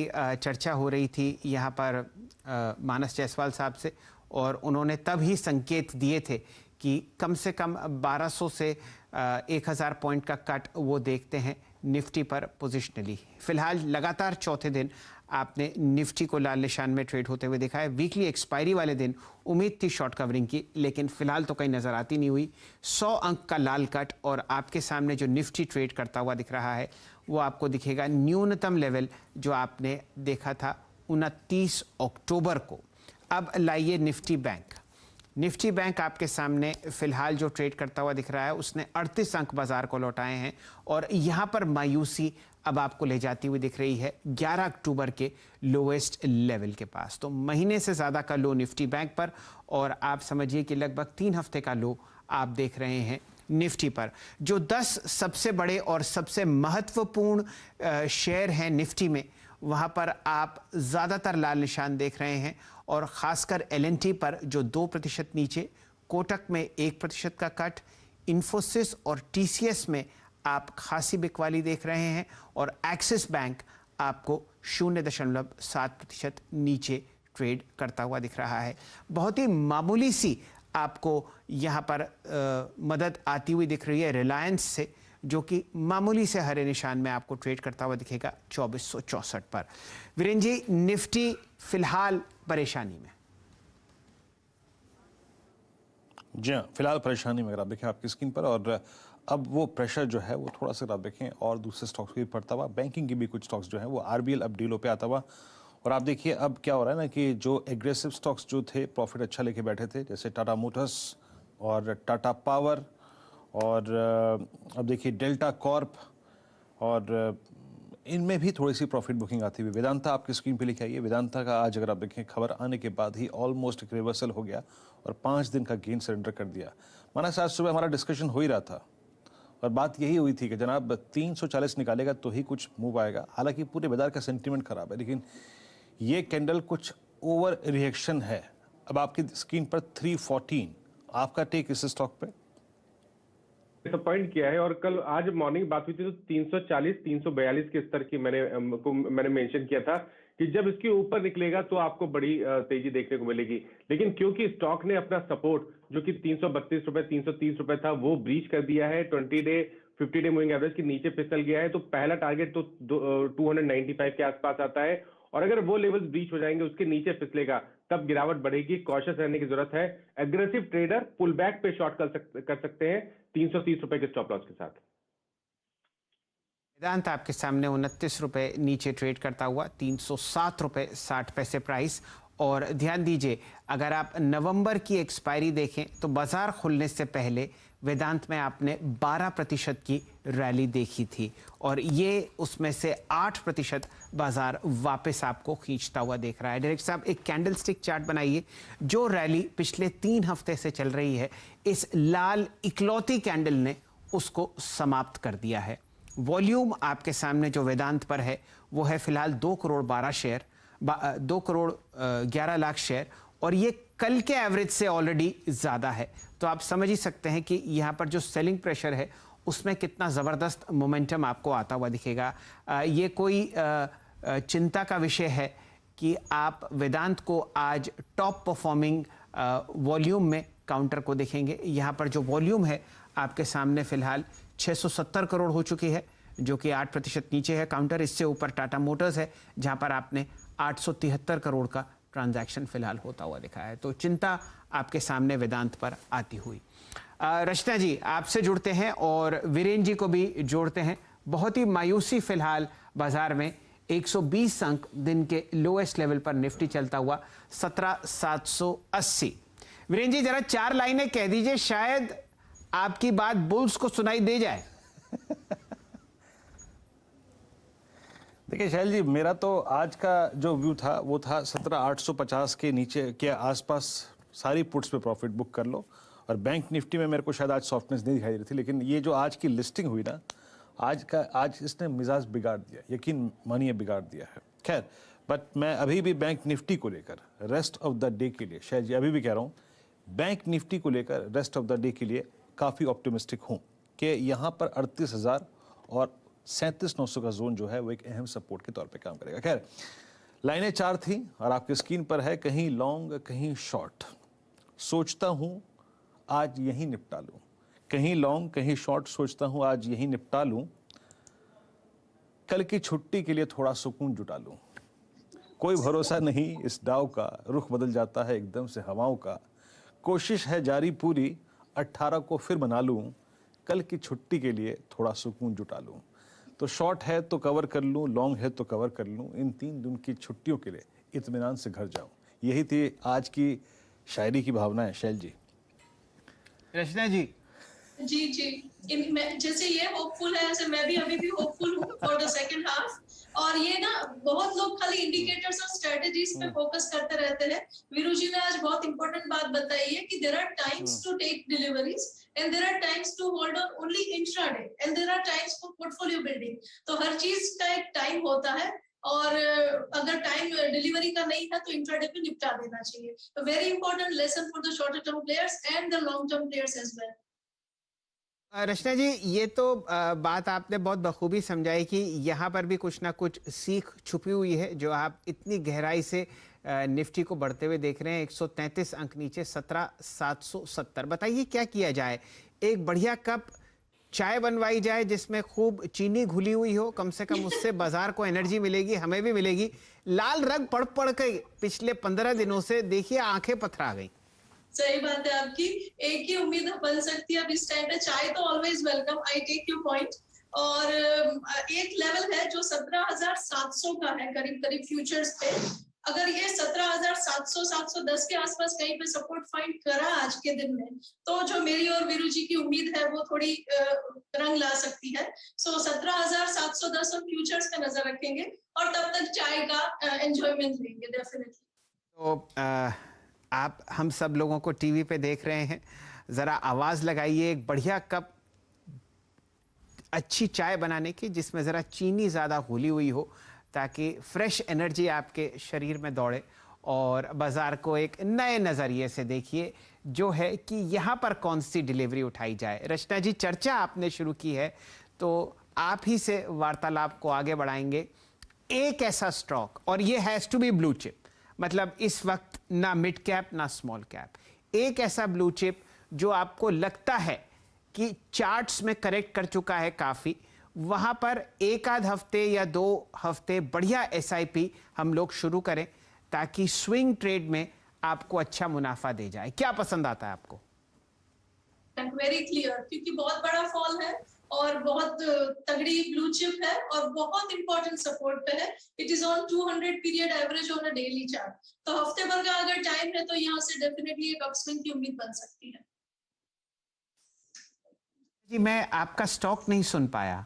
चर्चा हो रही थी यहाँ पर मानस जायसवाल साहब से, और उन्होंने तब ही संकेत दिए थे कि कम से कम 1200 से 1000 पॉइंट का कट वो देखते हैं निफ्टी पर पोजिशनली। फिलहाल लगातार चौथे दिन आपने निफ्टी को लाल निशान में ट्रेड होते हुए देखा है। वीकली एक्सपायरी वाले दिन उम्मीद थी शॉर्ट कवरिंग की, लेकिन फिलहाल तो कहीं नजर आती नहीं हुई। 100 अंक का लाल कट, और आपके सामने जो निफ्टी ट्रेड करता हुआ दिख रहा है वो आपको दिखेगा न्यूनतम लेवल जो आपने देखा था 29 अक्टूबर को। अब लाइए निफ्टी बैंक। निफ्टी बैंक आपके सामने फिलहाल जो ट्रेड करता हुआ दिख रहा है, उसने 38 अंक बाजार को लौटाए हैं, और यहां पर मायूसी अब आपको ले जाती हुई दिख रही है 11 अक्टूबर के लोएस्ट लेवल के पास। तो महीने से ज़्यादा का लो निफ्टी बैंक पर, और आप समझिए कि लगभग 3 हफ्ते का लो आप देख रहे हैं निफ्टी पर। जो 10 सबसे बड़े और सबसे महत्वपूर्ण शेयर हैं निफ्टी में, वहाँ पर आप ज़्यादातर लाल निशान देख रहे हैं, और ख़ासकर एल&टी पर जो 2% नीचे, कोटक में 1% का कट, इन्फोसिस और टीसीएस में आप खासी बिकवाली देख रहे हैं, और एक्सिस बैंक आपको 0.7% नीचे ट्रेड करता हुआ दिख रहा है। बहुत ही मामूली सी आपको यहाँ पर मदद आती हुई दिख रही है रिलायंस से, जो कि मामूली से हरे निशान में आपको ट्रेड करता हुआ दिखेगा 2464 पर। वीरेंद्र जी, निफ्टी फिलहाल परेशानी में? जी हाँ, फिलहाल परेशानी में अगर आप देखें आपकी स्क्रीन पर, और अब वो प्रेशर जो है वो थोड़ा सा आप देखें और दूसरे स्टॉक्स भी पड़ता हुआ, बैंकिंग की भी कुछ स्टॉक्स जो है वो आरबीएल अब डीलों पे आता हुआ। और आप देखिए अब क्या हो रहा है ना कि जो एग्रेसिव स्टॉक्स जो थे, प्रॉफिट अच्छा लेके बैठे थे, जैसे टाटा मोटर्स और टाटा पावर, और अब देखिए डेल्टा कॉर्प, और इनमें भी थोड़ी सी प्रॉफिट बुकिंग आती हुई। वेदांता आपकी स्क्रीन पे लिखा है, वेदांता का आज अगर आप देखें खबर आने के बाद ही ऑलमोस्ट एक रिवर्सल हो गया और 5 दिन का गेन सरेंडर कर दिया। माना आज सुबह हमारा डिस्कशन हो ही रहा था और बात यही हुई थी कि जनाब 340 निकालेगा तो ही कुछ मूव आएगा। हालांकि पूरे बाजार का सेंटीमेंट खराब है, लेकिन ये कैंडल कुछ ओवर रिएक्शन है। अब आपकी स्क्रीन पर 314, आपका टेक इस स्टॉक पे? पॉइंट किया है, और कल आज मॉर्निंग बात हुई थी तो 340 342 के स्तर की मैंने मेंशन किया था कि जब इसके ऊपर निकलेगा तो आपको बड़ी तेजी देखने को मिलेगी। लेकिन क्योंकि स्टॉक ने अपना सपोर्ट जो कि 332 रुपए 330 रुपए था वो ब्रीच कर दिया है, 20 डे 50 डे मूविंग एवरेज के नीचे फिसल गया है, तो पहला टारगेट तो 295 के आसपास आता है, और अगर वो लेवल्स ब्रीच हो जाएंगे, उसके नीचे फिसलेगा, तब गिरावट बढ़ेगी। कॉशियस रहने की जरूरत है। एग्रेसिव ट्रेडर पुल बैक पे शॉर्ट कर सकते हैं 330 रुपए के स्टॉप लॉस के साथ। वेदांत आपके सामने 29 रुपए नीचे ट्रेड करता हुआ, 307 रुपए 60 पैसे प्राइस। और ध्यान दीजिए, अगर आप नवंबर की एक्सपायरी देखें तो बाजार खुलने से पहले वेदांत में आपने 12% की रैली देखी थी, और ये उसमें से 8% बाजार वापस आपको खींचता हुआ देख रहा है। डायरेक्टर साहब, एक कैंडल स्टिक चार्ट बनाइए। जो रैली पिछले 3 हफ्ते से चल रही है, इस लाल इकलौती कैंडल ने उसको समाप्त कर दिया है। वॉल्यूम आपके सामने जो वेदांत पर है वो है फिलहाल 2 करोड़ 12 शेयर, 2 करोड़ 11 लाख शेयर, और ये कल के एवरेज से ऑलरेडी ज़्यादा है। तो आप समझ ही सकते हैं कि यहाँ पर जो सेलिंग प्रेशर है उसमें कितना ज़बरदस्त मोमेंटम आपको आता हुआ दिखेगा। ये कोई चिंता का विषय है कि आप वेदांत को आज टॉप परफॉर्मिंग वॉल्यूम में काउंटर को देखेंगे। यहाँ पर जो वॉल्यूम है आपके सामने फिलहाल 670 करोड़ हो चुकी है, जो कि 8% नीचे है काउंटर। इससे ऊपर टाटा मोटर्स है, जहां पर आपने 873 करोड़ का ट्रांजैक्शन फिलहाल होता हुआ दिखा है। तो चिंता आपके सामने वेदांत पर आती हुई। रचना जी, आपसे जुड़ते हैं और वीरेंद्र जी को भी जोड़ते हैं। बहुत ही मायूसी फिलहाल बाजार में, 120 अंक दिन के लोएस्ट लेवल पर निफ्टी चलता हुआ 17,780। वीरेंद्र जी, जरा 4 लाइनें कह दीजिए, शायद आपकी बात बुल्स को सुनाई दे जाए। देखिए शैल जी, मेरा तो आज का जो व्यू था वो था 17,850 के नीचे के आसपास सारी पुट्स पे प्रॉफिट बुक कर लो। और बैंक निफ्टी में मेरे को शायद आज सॉफ्टनेस नहीं दिखाई दे रही थी, लेकिन ये जो आज की लिस्टिंग हुई ना, आज इसने मिजाज बिगाड़ दिया, यकीन मानिए बिगाड़ दिया है। खैर, बट मैं अभी भी बैंक निफ्टी को लेकर रेस्ट ऑफ द डे के लिए, शायद जी अभी भी कह रहा हूँ, बैंक निफ्टी को लेकर रेस्ट ऑफ द डे के लिए काफ़ी ऑप्टिमिस्टिक हूँ कि यहाँ पर 38,000 और 37,900 का जोन जो है वो एक अहम सपोर्ट के तौर पे काम करेगा। खैर, लाइनें 4 थी और आपकी स्क्रीन पर है कहीं लॉन्ग कहीं शॉर्ट। सोचता हूं आज यही निपटा लूं, कहीं लॉन्ग कहीं शॉर्ट, सोचता हूं आज यही निपटा लूं, कल की छुट्टी के लिए थोड़ा सुकून जुटा लूं। कोई भरोसा नहीं इस डाव का, रुख बदल जाता है एकदम से हवाओं का। कोशिश है जारी पूरी, 18 को फिर बना लूं, कल की छुट्टी के लिए थोड़ा सुकून जुटा लूं। तो शॉर्ट है तो कवर कर लूं, लॉन्ग है तो कवर कर लूं, इन 3 दिन की छुट्टियों के लिए इत्मीनान से घर जाऊं। यही थी आज की शायरी की भावनाएं। शैल जी। रचना जी, जैसे ये होपफुल है, ऐसे मैं भी अभी भी होपफुल हूँ फॉर द सेकंड हाफ। और ये ना, बहुत लोग खाली इंडिकेटर्स और स्ट्रेटजीज पे फोकस करते रहते हैं। वीरू जी ने आज बहुत इंपॉर्टेंट बात बताई है कि there are times to take deliveries and there are times to hold on only intraday and there are times for portfolio building. तो हर चीज का एक टाइम होता है, और अगर टाइम डिलीवरी का नहीं है तो इंट्राडे पे निपटा देना चाहिए। तो very important lesson for the short term players and the long term players as well. Rachna ji, ये तो बात आपने बहुत बखूबी समझाई कि यहाँ पर भी कुछ ना कुछ सीख छुपी हुई है, जो आप इतनी गहराई से निफ्टी को बढ़ते हुए देख रहे हैं। 133 अंक नीचे, 17,770। बताइए क्या किया जाए? एक बढ़िया कप चाय बनवाई जाए जिसमें खूब चीनी घुली हुई हो, कम से कम उससे बाजार को एनर्जी मिलेगी, हमें भी मिलेगी। लाल रंग पढ़ पढ़ के पिछले 15 दिनों से देखिए आंखें पथरा गई। सही बात है आपकी, एक ही उम्मीद बन सकती है अब इस टाइम पे। चाय तो always welcome, I take your point. और एक लेवल है जो 17,700 का है करीब करीब फ्यूचर्स पे। अगर ये 17,700 710 के आसपास कहीं पे सपोर्ट फाइंड करा आज के दिन में, तो जो मेरी और वीरू जी की उम्मीद है वो थोड़ी रंग ला सकती है। सो 17,710 और फ्यूचर्स पे नजर रखेंगे, और तब तक चाय का एंजॉयमेंट लेंगे डेफिनेटली। तो आप हम सब लोगों को टीवी पे देख रहे हैं, ज़रा आवाज़ लगाइए एक बढ़िया कप अच्छी चाय बनाने की, जिसमें ज़रा चीनी ज़्यादा घुली हुई हो, ताकि फ्रेश एनर्जी आपके शरीर में दौड़े और बाज़ार को एक नए नज़रिए से देखिए, जो है कि यहाँ पर कौन सी डिलीवरी उठाई जाए। रचना जी, चर्चा आपने शुरू की है तो आप ही से वार्तालाप को आगे बढ़ाएंगे। एक ऐसा स्टॉक, और ये has to be blue chip, मतलब इस वक्त ना मिड कैप ना स्मॉल कैप, एक ऐसा ब्लू चिप जो आपको लगता है कि चार्ट्स में करेक्ट कर चुका है काफ़ी, वहाँ पर एक आध हफ्ते या 2 हफ्ते बढ़िया एसआईपी हम लोग शुरू करें, ताकि स्विंग ट्रेड में आपको अच्छा मुनाफा दे जाए। क्या पसंद आता है आपको? वेरी क्लियर, क्योंकि बहुत बड़ा फॉल है और बहुत तगड़ी ब्लू चिप है और बहुत इंपॉर्टेंट सपोर्ट पे है। It is on 200 period average on a daily chart. तो हफ्ते भर का अगर टाइम है तो यहाँ से डेफिनेटली एक अपस्विंग की उम्मीद बन सकती है। जी, मैं आपका स्टॉक नहीं सुन पाया।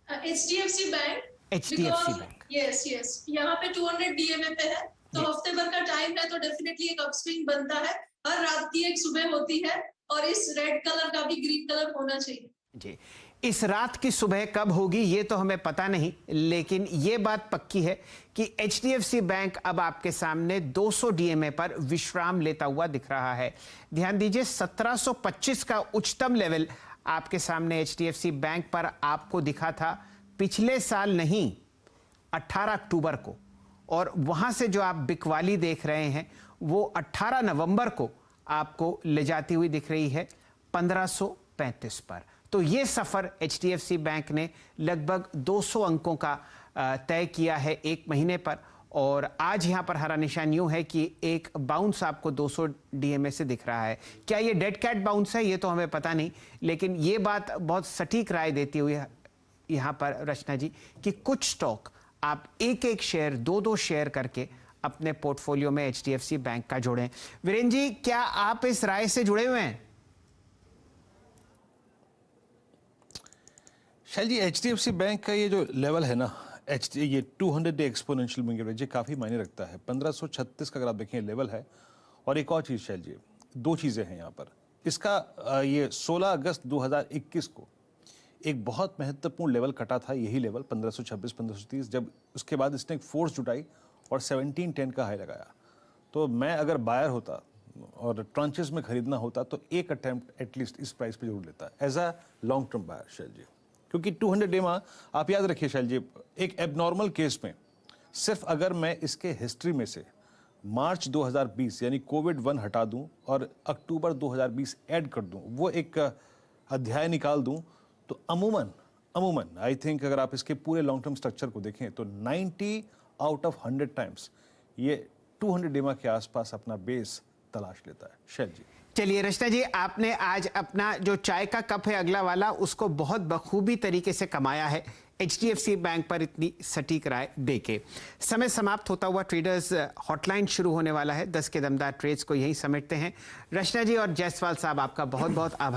HDFC bank. HDFC bank, yes, यहाँ पे 200 DMA पे है, तो हफ्ते भर का टाइम है, तो डेफिनेटली एक अपस्विंग बनता है। हर रात की एक सुबह होती है, और इस रेड कलर का भी ग्रीन कलर होना चाहिए जी। इस रात की सुबह कब होगी ये तो हमें पता नहीं, लेकिन ये बात पक्की है कि HDFC बैंक अब आपके सामने 200 DMA पर विश्राम लेता हुआ दिख रहा है। ध्यान दीजिए, 1725 का उच्चतम लेवल आपके सामने HDFC बैंक पर आपको दिखा था पिछले साल नहीं, 18 अक्टूबर को, और वहां से जो आप बिकवाली देख रहे हैं वो 18 नवंबर को आपको ले जाती हुई दिख रही है 1535 पर। तो ये सफ़र HDFC बैंक ने लगभग 200 अंकों का तय किया है एक महीने पर, और आज यहाँ पर हरा निशान यूँ है कि एक बाउंस आपको 200 DMA से दिख रहा है। क्या ये डेड कैट बाउंस है ये तो हमें पता नहीं, लेकिन ये बात बहुत सटीक राय देती हुई यहाँ पर रचना जी कि कुछ स्टॉक आप एक एक शेयर 2-2 शेयर करके अपने पोर्टफोलियो में HDFC बैंक का जोड़ें। वीरेंद्र जी, क्या आप इस राय से जुड़े हुए हैं? शैल जी, HDFC बैंक का ये जो लेवल है ना, ये 200 डे एक्सपोनेंशियल मूविंग एवरेज, ये काफ़ी मायने रखता है। 1536 का अगर आप देखें लेवल है। और एक और चीज़ शैल जी, 2 चीज़ें हैं यहाँ पर। इसका ये 16 अगस्त 2021 को एक बहुत महत्वपूर्ण लेवल कटा था, यही लेवल 1526 1530, जब उसके बाद इसने एक फोर्स जुटाई और 1710 का हाई लगाया। तो मैं अगर बायर होता और ट्रांचेस में खरीदना होता तो एक अटेम्प्ट एटलीस्ट इस प्राइस पे जरूर लेता as a long term buyer Shail ji, क्योंकि 200 डेमा आप याद रखिए शैल जी, एक एबनॉर्मल केस में सिर्फ अगर मैं इसके हिस्ट्री में से मार्च 2020 यानी कोविड-1 हटा दूं और अक्टूबर 2020 ऐड कर दूं, वो एक अध्याय निकाल दूं, तो अमूमन आई थिंक अगर आप इसके पूरे लॉन्ग टर्म स्ट्रक्चर को देखें तो 90 आउट ऑफ 100 टाइम्स ये 200 डेमा के आसपास अपना बेस तलाश लेता है। शैल जी, चलिए रचना जी, आपने आज अपना जो चाय का कप है अगला वाला, उसको बहुत बखूबी तरीके से कमाया है HDFC बैंक पर इतनी सटीक राय देके। समय समाप्त होता हुआ ट्रेडर्स हॉटलाइन शुरू होने वाला है। 10 के दमदार ट्रेड्स को यही समेटते हैं। रचना जी और जायसवाल साहब, आपका बहुत बहुत आभार।